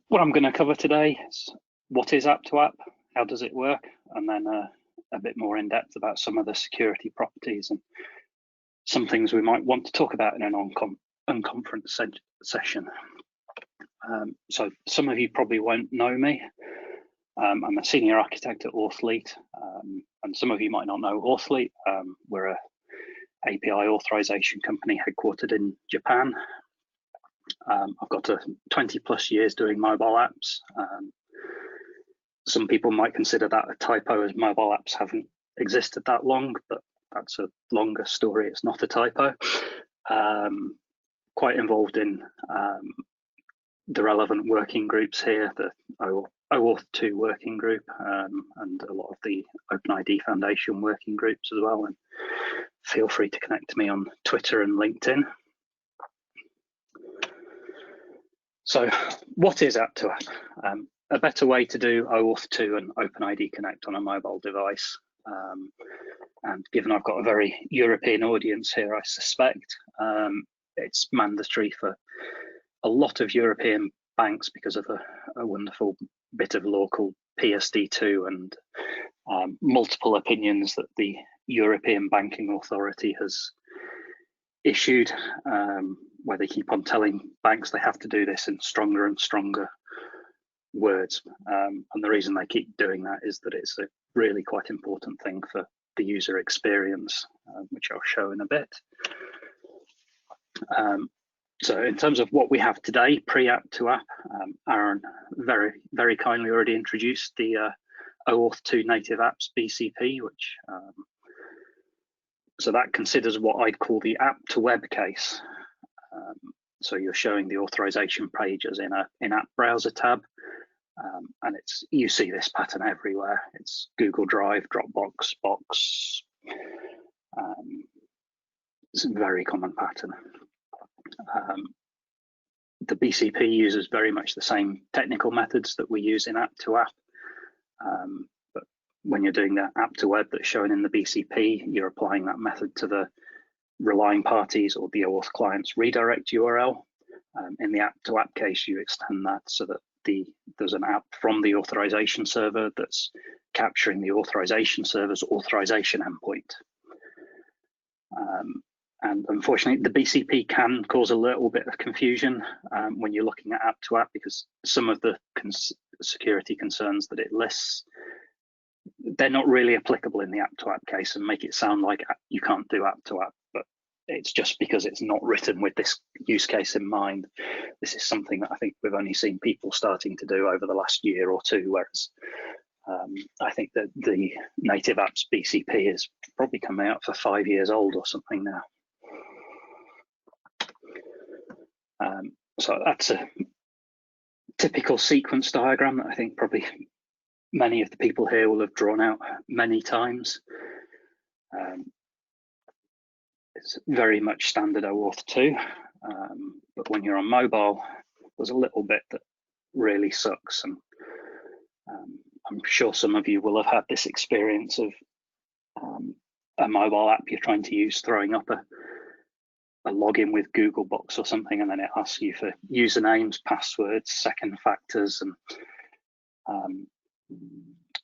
What I'm going to cover today is what is app2app, how does it work, and then a bit more in depth about some of the security properties and some things we might want to talk about in an unconference session. So some of you probably won't know me. I'm a senior architect at Authleet, and some of you might not know Authleet. We're a API authorization company headquartered in Japan. I've got 20+ years doing mobile apps. Some people might consider that a typo, as mobile apps haven't existed that long, but that's a longer story. It's not a typo. Quite involved in the relevant working groups here, the OAuth 2 working group, and a lot of the OpenID Foundation working groups as well. And feel free to connect to me on Twitter and LinkedIn. So what is app2app? A better way to do OAuth 2 and OpenID Connect on a mobile device. And given I've got a very European audience here, I suspect it's mandatory for a lot of European banks because of a wonderful bit of law called PSD2 and multiple opinions that the European Banking Authority has issued, where they keep on telling banks they have to do this in stronger and stronger words. And the reason they keep doing that is that it's a really quite important thing for the user experience, which I'll show in a bit. So in terms of what we have today, pre-app2app, Aaron very kindly already introduced the OAuth 2 Native Apps BCP, which so that considers what I'd call the app to web case. So you're showing the authorization pages in a in-app browser tab, and you see this pattern everywhere. It's Google Drive, Dropbox, Box. It's a very common pattern. The BCP uses very much the same technical methods that we use in app2app, but when you're doing the app to web that's shown in the BCP, you're applying that method to the relying parties or the OAuth client's redirect URL. In the app2app case, you extend that so that there's an app from the authorization server that's capturing the authorization server's authorization endpoint. And unfortunately, the BCP can cause a little bit of confusion when you're looking at app2app, because some of the security concerns that it lists, they're not really applicable in the app2app case and make it sound like you can't do app2app, but it's just because it's not written with this use case in mind. This is something that I think we've only seen people starting to do over the last year or two, whereas I think that the Native Apps BCP is probably coming out for 5 years old or something now. So that's a typical sequence diagram that I think probably many of the people here will have drawn out many times. It's very much standard OAuth 2, but when you're on mobile, there's a little bit that really sucks. And I'm sure some of you will have had this experience of a mobile app you're trying to use throwing up a login with Google Box or something, and then it asks you for usernames, passwords, second factors, and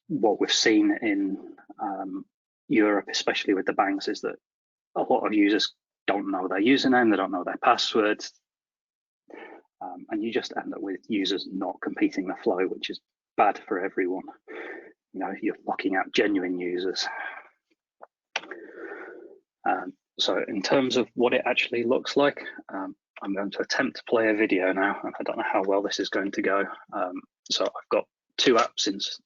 what we've seen in Europe, especially with the banks, is that a lot of users don't know their username, they don't know their passwords, and you just end up with users not completing the flow, which is bad for everyone. You know, you're locking out genuine users. So in terms of what it actually looks like, I'm going to attempt to play a video now, and I don't know how well this is going to go. So I've got two apps in. Let's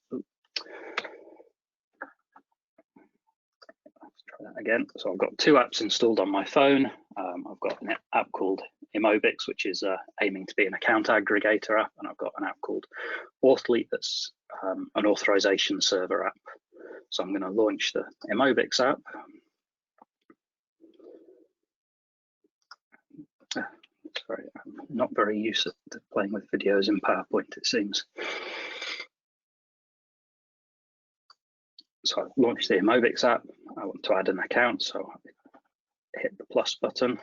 try that again. So I've got two apps installed on my phone. I've got an app called Immobix, which is aiming to be an account aggregator app, and I've got an app called Authleet that's an authorization server app. So I'm going to launch the Immobix app. Sorry, I'm not very used to playing with videos in PowerPoint, it seems. So I've launched the Immobix app. I want to add an account, so I hit the plus button.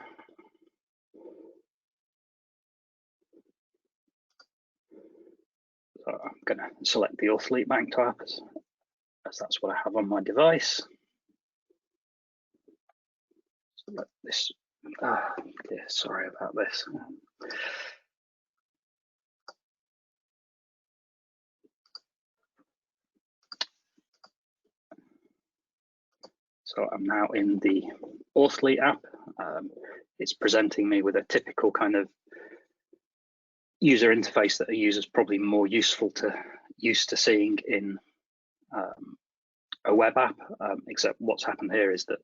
going to select the Auth Bank to app as that's what I have on my device. So let this, yeah, sorry about this. So I'm now in the Auth app. It's presenting me with a typical kind of user interface that a user's probably more used to seeing in a web app, except what's happened here is that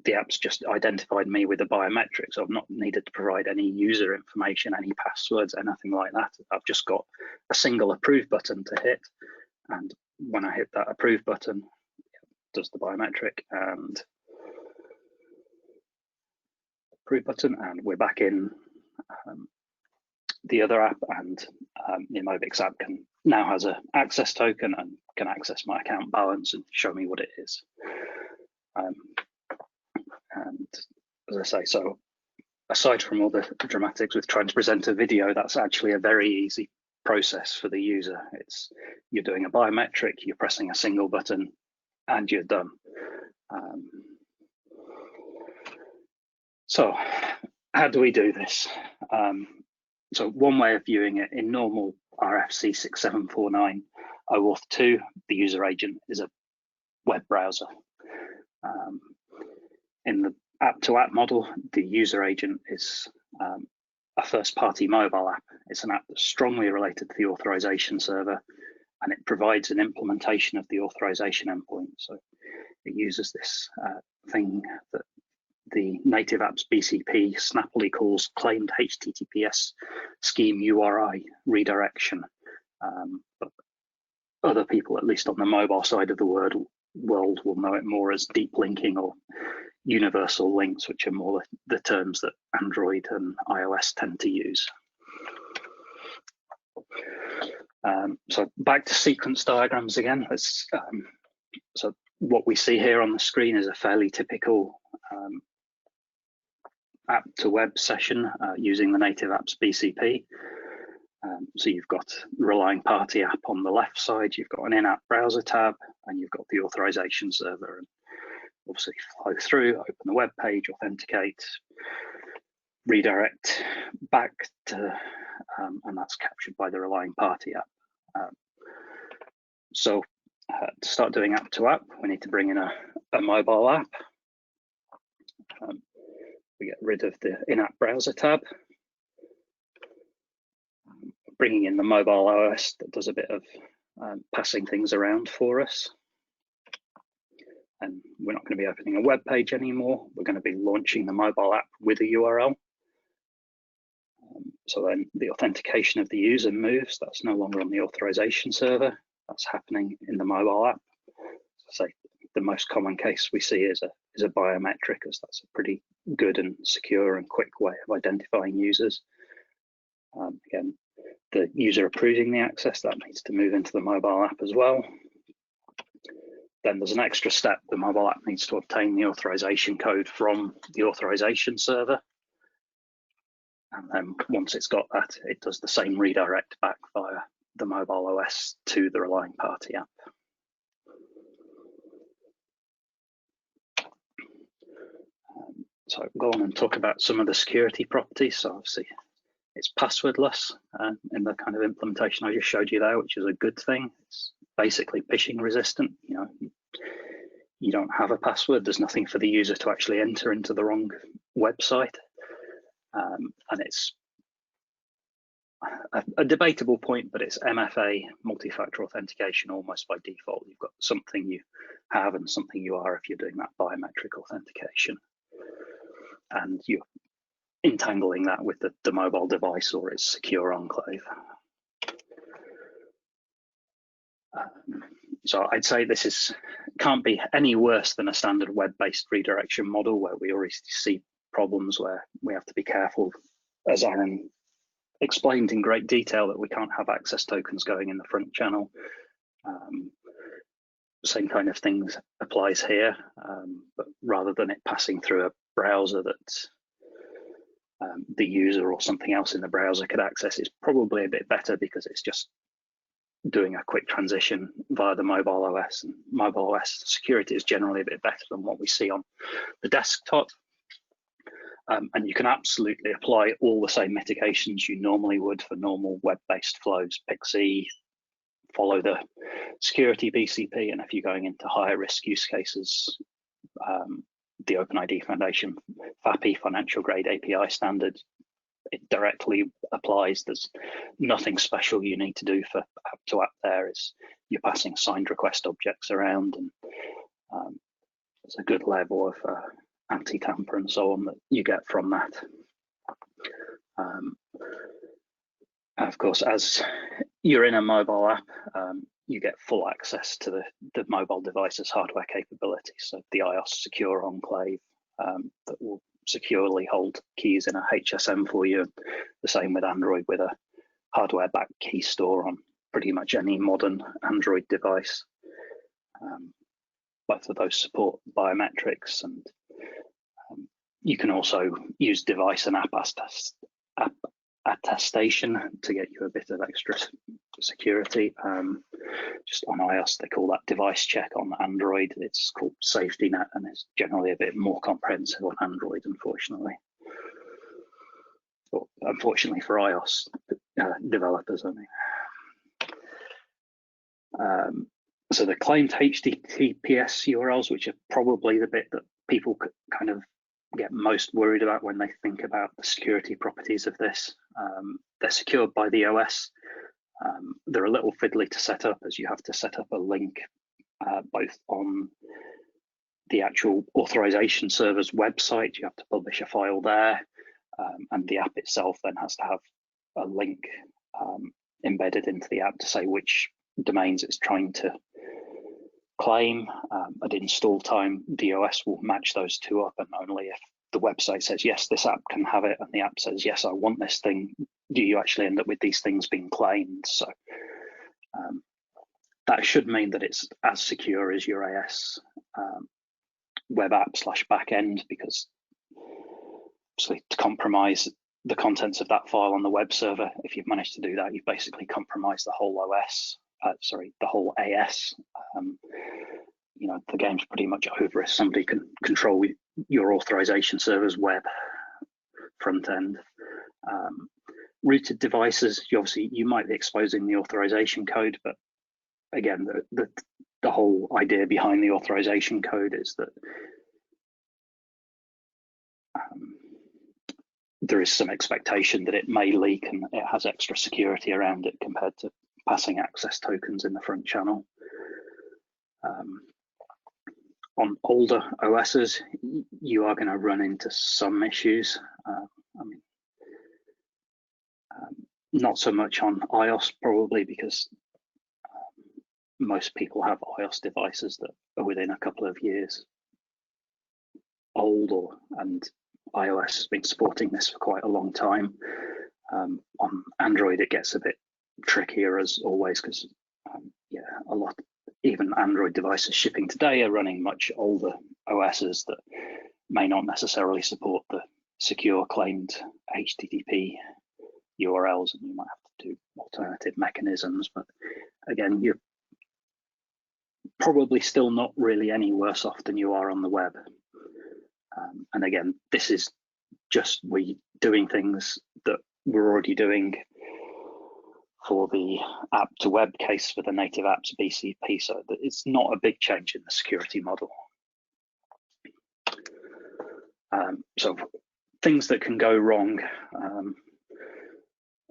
the app's just identified me with a biometric, so I've not needed to provide any user information, any passwords, anything like that. I've just got a single approve button to hit, and when I hit that approve button, it does the biometric and approve button, and we're back in the other app, and the Mobix app now has an access token and can access my account balance and show me what it is. And as I say, so aside from all the dramatics with trying to present a video, that's actually a very easy process for the user. You're doing a biometric, you're pressing a single button, and you're done. So how do we do this? So one way of viewing it, in normal RFC 6749 OAuth 2, the user agent is a web browser. In the app-to-app model, the user agent is a first-party mobile app. It's an app that's strongly related to the authorization server, and it provides an implementation of the authorization endpoint. So it uses this thing that the Native Apps BCP snappily calls claimed HTTPS scheme URI Redirection. But other people, at least on the mobile side of the world, will know it more as deep linking or universal links, which are more the terms that Android and iOS tend to use. So back to sequence diagrams again. So what we see here on the screen is a fairly typical app to web session using the Native Apps BCP. So you've got the relying party app on the left side, you've got an in-app browser tab, and you've got the authorization server. And obviously flow through, open the web page, authenticate, redirect back to, and that's captured by the relying party app. So to start doing app to app, we need to bring in a mobile app. We get rid of the in-app browser tab, bringing in the mobile OS that does a bit of passing things around for us. And we're not going to be opening a web page anymore. We're going to be launching the mobile app with a URL. So then the authentication of the user moves. That's no longer on the authorization server. That's happening in the mobile app. So the most common case we see is a biometric, as that's a pretty good and secure and quick way of identifying users. Again, the user approving the access, that needs to move into the mobile app as well. Then there's an extra step. The mobile app needs to obtain the authorization code from the authorization server. And then once it's got that, it does the same redirect back via the mobile OS to the relying party app. So I'll go on and talk about some of the security properties. So obviously it's passwordless in the kind of implementation I just showed you there, which is a good thing. It's basically phishing resistant. You don't have a password. There's nothing for the user to actually enter into the wrong website. And it's a debatable point, but it's MFA, multi-factor authentication, almost by default. You've got something you have and something you are if you're doing that biometric authentication. And you're entangling that with the mobile device or its secure enclave. So I'd say this can't be any worse than a standard web-based redirection model, where we already see problems where we have to be careful, as Aaron explained in great detail, that we can't have access tokens going in the front channel. Same kind of things applies here, but rather than it passing through a browser that the user or something else in the browser could access, it's probably a bit better because it's just doing a quick transition via the mobile OS. And mobile OS security is generally a bit better than what we see on the desktop. And you can absolutely apply all the same mitigations you normally would for normal web-based flows, PXE, follow the security BCP, and if you're going into higher risk use cases, the OpenID Foundation FAPI financial grade API standard, it directly applies. There's nothing special you need to do for app2app there. You're passing signed request objects around, and there's a good level of anti-tamper and so on that you get from that. And of course, as you're in a mobile app, you get full access to the mobile device's hardware capabilities. So the iOS secure enclave that will securely hold keys in a HSM for you. The same with Android, with a hardware-backed key store on pretty much any modern Android device. Both of those support biometrics, and you can also use device and app attestation to get you a bit of extra security. Just on iOS, they call that device check. On Android, it's called safety net, and it's generally a bit more comprehensive on Android, unfortunately. Or unfortunately for iOS developers, I mean. So the claimed HTTPS URLs, which are probably the bit that people kind of get most worried about when they think about the security properties of this. They're secured by the OS. They're a little fiddly to set up, as you have to set up a link both on the actual authorization server's website. You have to publish a file there, and the app itself then has to have a link embedded into the app to say which domains it's trying to claim. At install time, the OS will match those two up, and only if the website says, yes, this app can have it, and the app says, yes, I want this thing, do you actually end up with these things being claimed. So that should mean that it's as secure as your AS web app / backend, because obviously to compromise the contents of that file on the web server, if you've managed to do that, you've basically compromised the whole OS, the whole AS. You know, the game's pretty much over if somebody can control your authorization server's web front end. Rooted devices, you might be exposing the authorization code, but again, the whole idea behind the authorization code is that there is some expectation that it may leak, and it has extra security around it compared to passing access tokens in the front channel. On older OSs, you are going to run into some issues. I mean, not so much on iOS, probably, because most people have iOS devices that are within a couple of years old, and iOS has been supporting this for quite a long time. On Android, it gets a bit trickier as always, because even Android devices shipping today are running much older OSs that may not necessarily support the secure claimed HTTP URLs, and you might have to do alternative mechanisms. But again, you're probably still not really any worse off than you are on the web. And again, this is just we doing things that we're already doing for the app2web case for the Native Apps BCP, so it's not a big change in the security model. So things that can go wrong,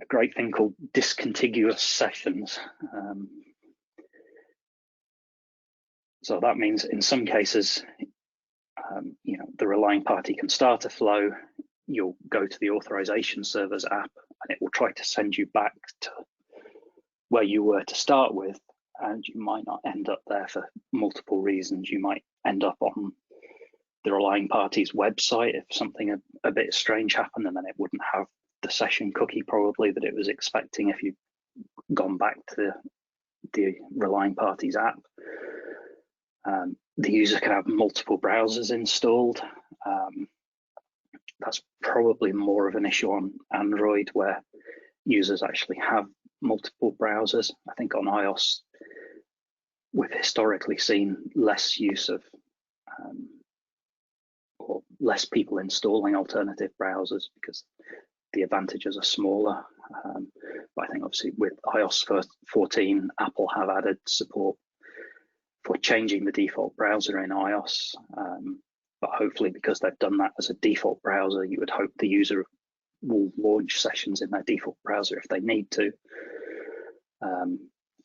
a great thing called discontiguous sessions. So that means in some cases, the relying party can start a flow, you'll go to the authorization server's app, and it will try to send you back to where you were to start with, and you might not end up there for multiple reasons. You might end up on the relying party's website if something a bit strange happened, and then it wouldn't have the session cookie probably that it was expecting if you'd gone back to the relying party's app. The user can have multiple browsers installed. That's probably more of an issue on Android, where users actually have multiple browsers. I think on iOS, we've historically seen less use of or less people installing alternative browsers because the advantages are smaller. But I think obviously with iOS 14, Apple have added support for changing the default browser in iOS. But hopefully, because they've done that as a default browser, you would hope the user will launch sessions in their default browser if they need to.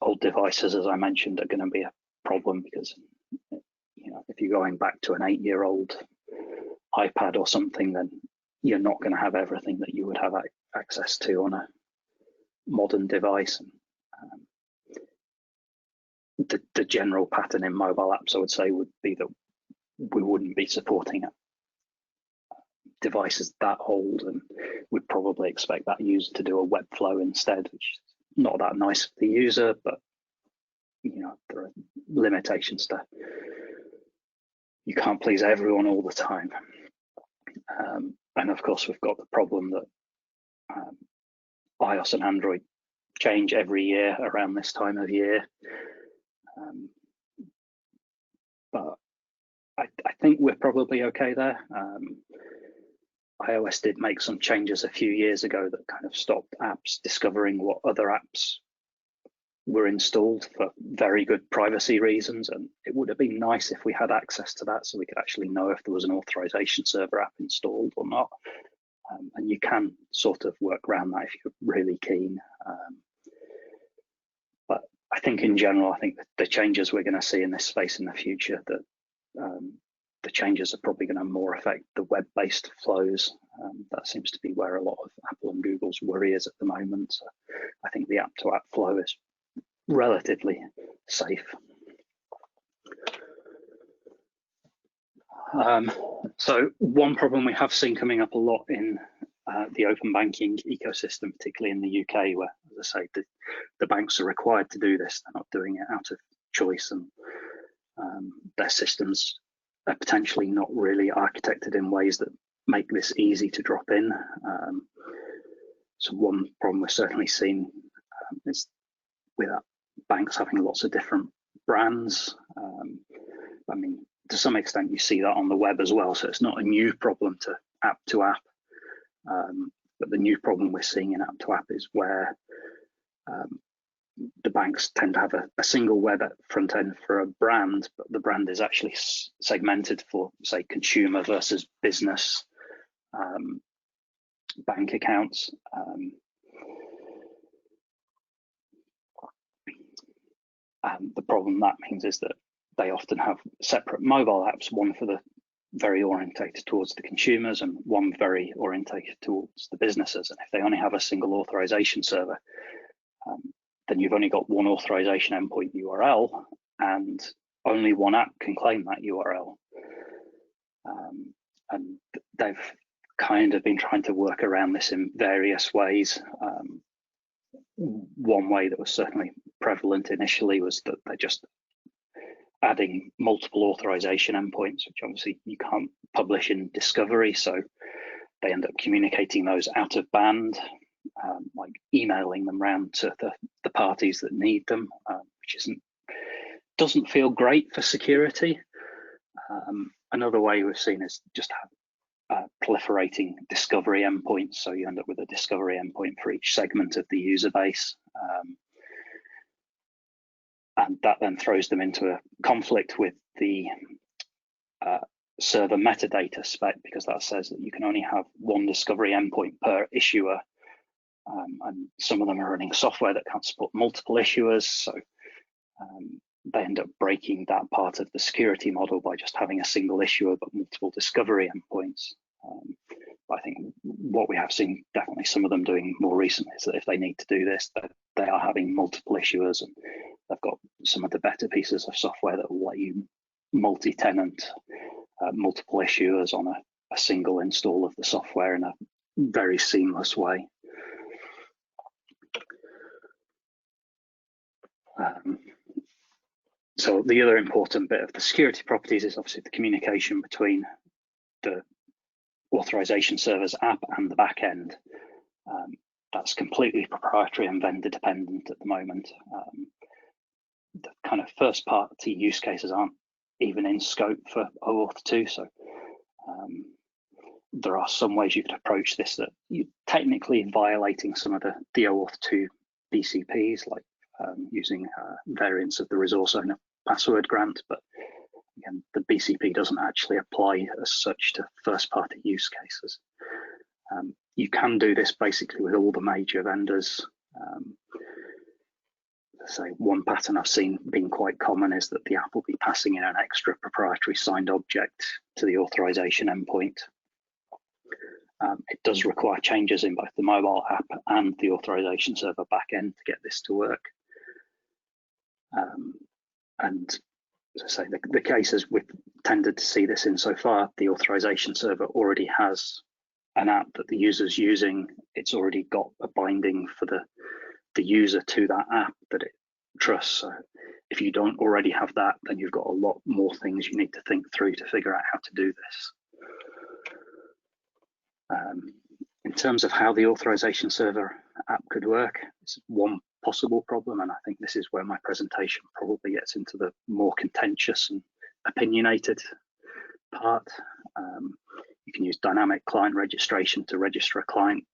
Old devices, as I mentioned, are going to be a problem because, you know, if you're going back to an 8-year-old iPad or something, then you're not going to have everything that you would have access to on a modern device. The general pattern in mobile apps, I would say, would be that we wouldn't be supporting devices that old, and we'd probably expect that user to do a web flow instead, which is not that nice for the user, but you know, there are limitations to, you can't please everyone all the time. And of course, we've got the problem that iOS and Android change every year around this time of year. But I think we're probably okay there. iOS did make some changes a few years ago that kind of stopped apps discovering what other apps were installed for very good privacy reasons, and it would have been nice if we had access to that so we could actually know if there was an Authorization Server App installed or not. And you can sort of work around that if you're really keen. But I think in general, I think the changes we're going to see in this space in the future, that the changes are probably going to more affect the web-based flows. That seems to be where a lot of Apple and Google's worry is at the moment. So I think the app-to-app flow is relatively safe. So one problem we have seen coming up a lot in the open banking ecosystem, particularly in the UK, where, as I say, the banks are required to do this. They're not doing it out of choice, and their systems are potentially not really architected in ways that make this easy to drop in. So one problem we're certainly seeing is with banks having lots of different brands. I mean, to some extent, you see that on the web as well. So it's not a new problem to app-to-app. But the new problem we're seeing in app-to-app is where the banks tend to have a single web front end for a brand, but the brand is actually segmented for, say, consumer versus business bank accounts. And the problem that means is that they often have separate mobile apps, one for the very orientated towards the consumers and one very orientated towards the businesses. And if they only have a single authorization server, then you've only got one authorization endpoint URL, and only one app can claim that URL. And they've kind of been trying to work around this in various ways. One way that was certainly prevalent initially was that they're just adding multiple authorization endpoints, which obviously you can't publish in discovery, so they end up communicating those out of band, like emailing them around to the parties that need them, which doesn't feel great for security. Another way we've seen is just have proliferating discovery endpoints, so you end up with a discovery endpoint for each segment of the user base. And that then throws them into a conflict with the server metadata spec, because that says that you can only have one discovery endpoint per issuer. And some of them are running software that can't support multiple issuers. So they end up breaking that part of the security model by just having a single issuer but multiple discovery endpoints. But I think what we have seen definitely some of them doing more recently is that if they need to do this, that they are having multiple issuers, and they've got some of the better pieces of software that will let you multi-tenant multiple issuers on a single install of the software in a very seamless way. So the other important bit of the security properties is obviously the communication between the authorization server's app and the back end. That's completely proprietary and vendor dependent at the moment. The kind of first party use cases aren't even in scope for OAuth 2. So there are some ways you could approach this that you're technically violating some of the OAuth 2 BCPs, like using variants of the resource owner password grant, but again, the BCP doesn't actually apply as such to first party use cases. You can do this basically with all the major vendors. Say one pattern I've seen being quite common is that the app will be passing in an extra proprietary signed object to the authorization endpoint. It does require changes in both the mobile app and the authorization server backend to get this to work. And as I say, the cases we've tended to see this in so far, the authorization server already has an app that the user's using. It's already got a binding for the user to that app that it trusts. So if you don't already have that, then you've got a lot more things you need to think through to figure out how to do this. In terms of how the authorization server app could work, it's one possible problem, and I think this is where my presentation probably gets into the more contentious and opinionated part. You can use dynamic client registration to register a client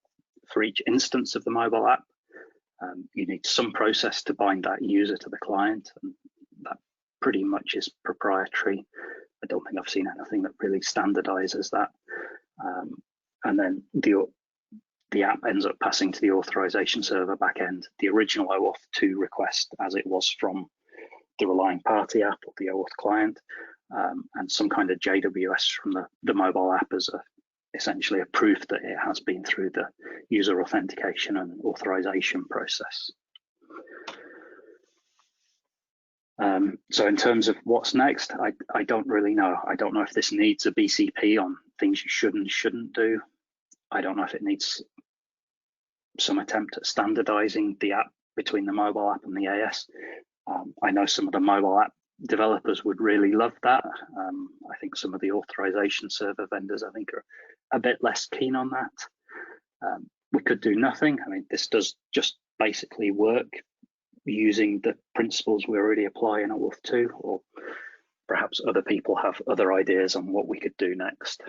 for each instance of the mobile app. You need some process to bind that user to the client, and that pretty much is proprietary. I don't think I've seen anything that really standardizes that. And then the app ends up passing to the authorization server backend the original OAuth 2 request as it was from the relying party app or the OAuth client, and some kind of JWS from the mobile app as essentially a proof that it has been through the user authentication and authorization process. So in terms of what's next, I don't really know. I don't know if this needs a BCP on things you should and shouldn't do. I don't know if it needs some attempt at standardizing the app between the mobile app and the AS. I know some of the mobile app developers would really love that. I think some of the authorization server vendors, I think, are a bit less keen on that. We could do nothing. I mean, this does just basically work using the principles we already apply in OAuth 2, or perhaps other people have other ideas on what we could do next.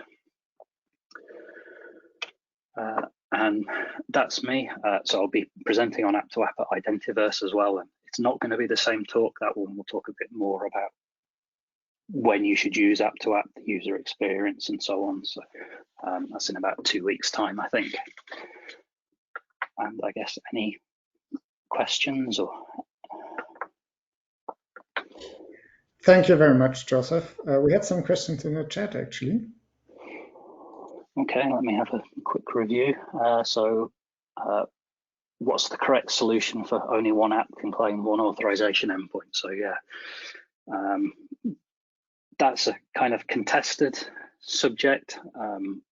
And that's me. So I'll be presenting on app2app at Identiverse as well. And it's not going to be the same talk. That one will talk a bit more about when you should use app2app, the user experience, and so on. So that's in about 2 weeks' time, I think. And I guess any questions or? Thank you very much, Joseph. We had some questions in the chat, actually. Okay, let me have a quick review. What's the correct solution for only one app can claim one authorization endpoint? So yeah, that's a kind of contested subject.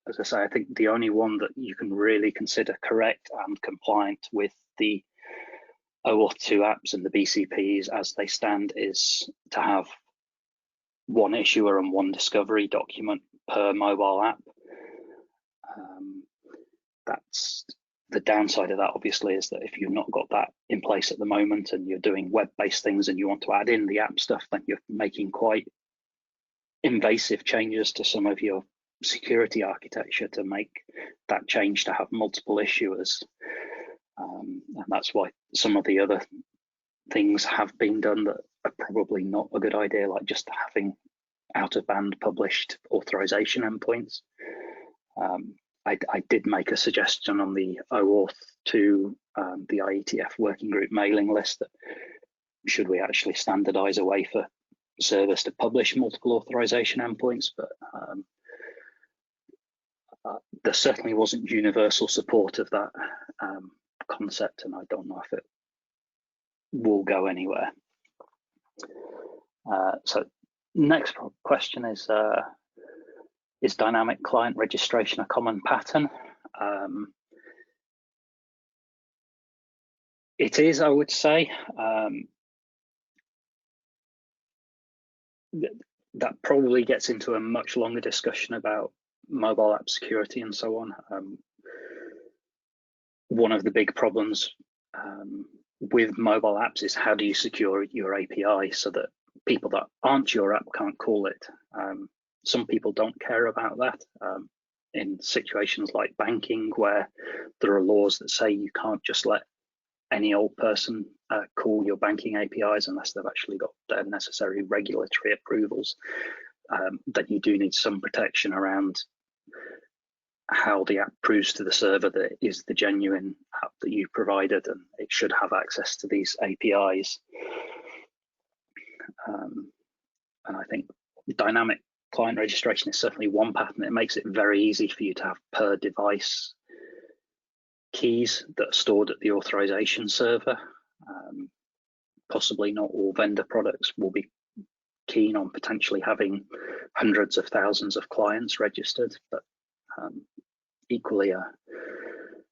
As I say, I think the only one that you can really consider correct and compliant with the OAuth 2 apps and the BCPs as they stand is to have one issuer and one discovery document per mobile app. That's the downside of that, obviously, is that if you've not got that in place at the moment and you're doing web-based things and you want to add in the app stuff, then you're making quite invasive changes to some of your security architecture to make that change to have multiple issuers. And that's why some of the other things have been done that are probably not a good idea, like just having out-of-band published authorization endpoints. I did make a suggestion on the OAuth to the IETF working group mailing list that should we actually standardize a way for servers to publish multiple authorization endpoints, but there certainly wasn't universal support of that concept, and I don't know if it will go anywhere. So next question is dynamic client registration a common pattern? It is, I would say. That probably gets into a much longer discussion about mobile app security and so on. one of the big problems with mobile apps is how do you secure your API so that people that aren't your app can't call it. Some people don't care about that. In situations like banking, where there are laws that say you can't just let any old person call your banking APIs unless they've actually got their necessary regulatory approvals, that you do need some protection around how the app proves to the server that it is the genuine app that you provided, and it should have access to these APIs. And I think dynamic client registration is certainly one pattern. It makes it very easy for you to have per device keys that are stored at the authorization server. Possibly not all vendor products will be keen on potentially having hundreds of thousands of clients registered, but equally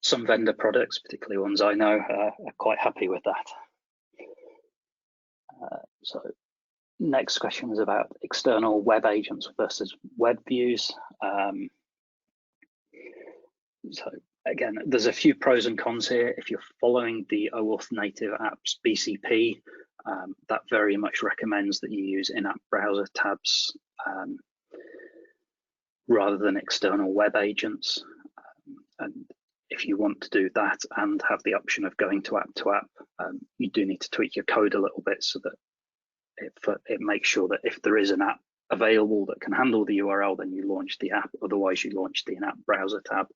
some vendor products, particularly ones I know, are quite happy with that. So next question was about external web agents versus web views. So again, there's a few pros and cons here. If you're following the OAuth Native Apps BCP, that very much recommends that you use in-app browser tabs rather than external web agents. And if you want to do that and have the option of going to app, you do need to tweak your code a little bit so that it makes sure that if there is an app available that can handle the URL, then you launch the app. Otherwise, you launch the in-app browser tab.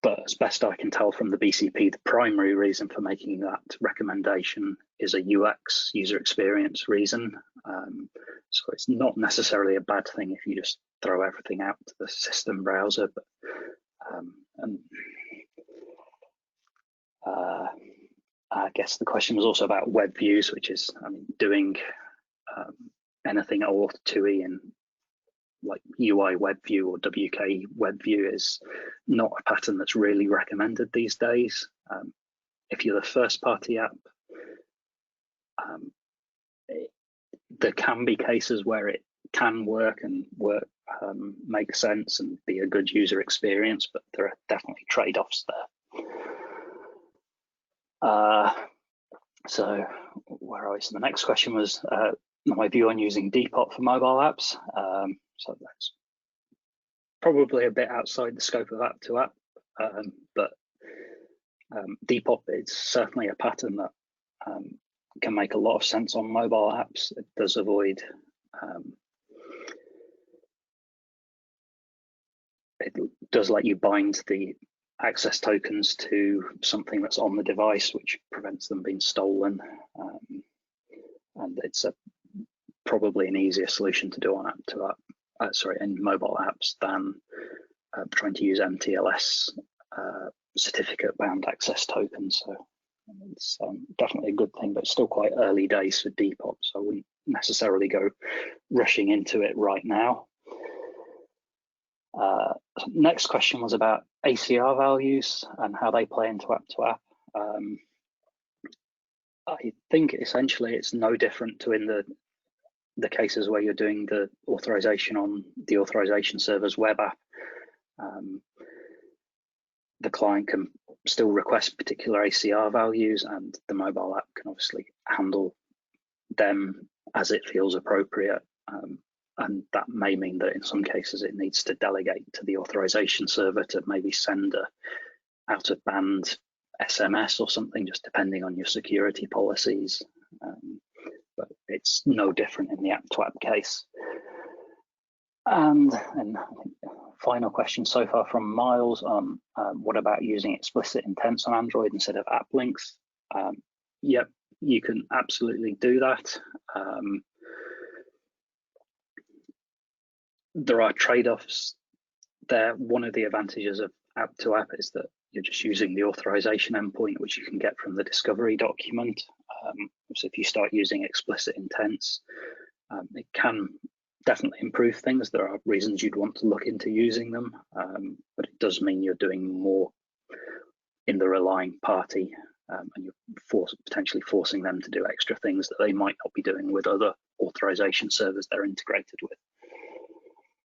But as best I can tell from the BCP, the primary reason for making that recommendation is a UX, user experience reason. So it's not necessarily a bad thing if you just throw everything out to the system browser. But I guess the question was also about web views, which is, I mean, doing anything OAuth 2E in like UI web view or WK web view is not a pattern that's really recommended these days. If you're the first party app, there can be cases where it can work and make sense and be a good user experience, but there are definitely trade-offs there. So where are we? So the next question was my view on using Depop for mobile apps. So that's probably a bit outside the scope of app2app, but Depop is certainly a pattern that can make a lot of sense on mobile apps. It does avoid it does let you bind the access tokens to something that's on the device, which prevents them being stolen. And it's probably an easier solution to do on app2app, in mobile apps than trying to use MTLS certificate-bound access tokens. So it's definitely a good thing, but it's still quite early days for Depop, so I wouldn't necessarily go rushing into it right now. Next question was about ACR values and how they play into app2app. I think essentially it's no different to in the cases where you're doing the authorization on the authorization server's web app. The client can still request particular ACR values, and the mobile app can obviously handle them as it feels appropriate. And that may mean that in some cases it needs to delegate to the authorization server to maybe send a out-of-band SMS or something, just depending on your security policies. But it's no different in the app2app case. And final question so far from Miles on what about using explicit intents on Android instead of app links? Yep, you can absolutely do that. There are trade-offs there. One of the advantages of app2app is that you're just using the authorization endpoint, which you can get from the discovery document. So if you start using explicit intents, it can definitely improve things. There are reasons you'd want to look into using them, but it does mean you're doing more in the relying party, and you're potentially forcing them to do extra things that they might not be doing with other authorization servers they're integrated with.